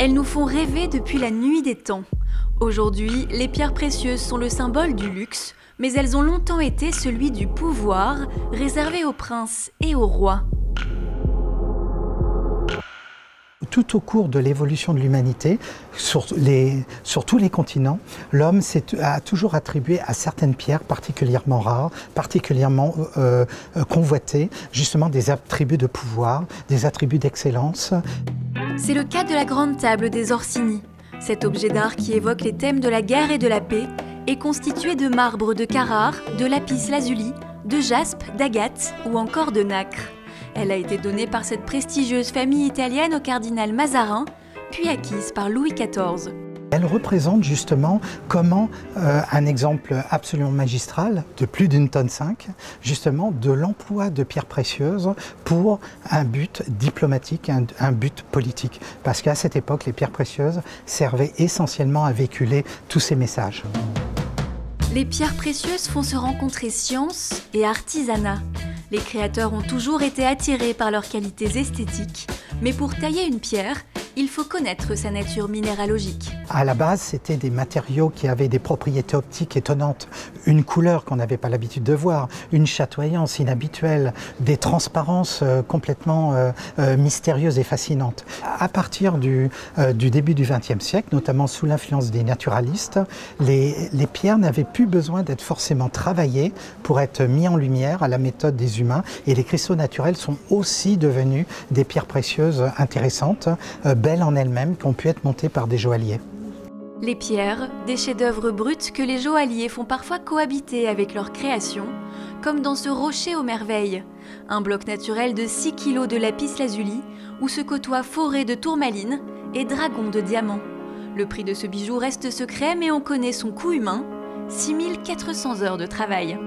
Elles nous font rêver depuis la nuit des temps. Aujourd'hui, les pierres précieuses sont le symbole du luxe, mais elles ont longtemps été celui du pouvoir, réservé aux princes et aux rois. Tout au cours de l'évolution de l'humanité, sur tous les continents, l'homme a toujours attribué à certaines pierres particulièrement rares, particulièrement convoitées, justement des attributs de pouvoir, des attributs d'excellence. C'est le cas de la grande table des Orsini. Cet objet d'art qui évoque les thèmes de la guerre et de la paix est constitué de marbre de Carrare, de lapis lazuli, de jaspe, d'agate ou encore de nacre. Elle a été donnée par cette prestigieuse famille italienne au cardinal Mazarin, puis acquise par Louis XIV. Elle représente justement comment un exemple absolument magistral de plus d'1,5 tonne, justement de l'emploi de pierres précieuses pour un but diplomatique, un but politique. Parce qu'à cette époque, les pierres précieuses servaient essentiellement à véhiculer tous ces messages. Les pierres précieuses font se rencontrer science et artisanat. Les créateurs ont toujours été attirés par leurs qualités esthétiques, mais pour tailler une pierre, il faut connaître sa nature minéralogique. À la base, c'était des matériaux qui avaient des propriétés optiques étonnantes, une couleur qu'on n'avait pas l'habitude de voir, une chatoyance inhabituelle, des transparences complètement mystérieuses et fascinantes. À partir du début du XXe siècle, notamment sous l'influence des naturalistes, les pierres n'avaient plus besoin d'être forcément travaillées pour être mis en lumière à la méthode des humains, et les cristaux naturels sont aussi devenus des pierres précieuses intéressantes, belles en elles-mêmes, qui ont pu être montées par des joailliers. Les pierres, des chefs-d'œuvre bruts que les joailliers font parfois cohabiter avec leur création, comme dans ce rocher aux merveilles, un bloc naturel de 6 kg de lapis lazuli, où se côtoient forêts de tourmalines et dragons de diamants. Le prix de ce bijou reste secret, mais on connaît son coût humain, 6 400 heures de travail.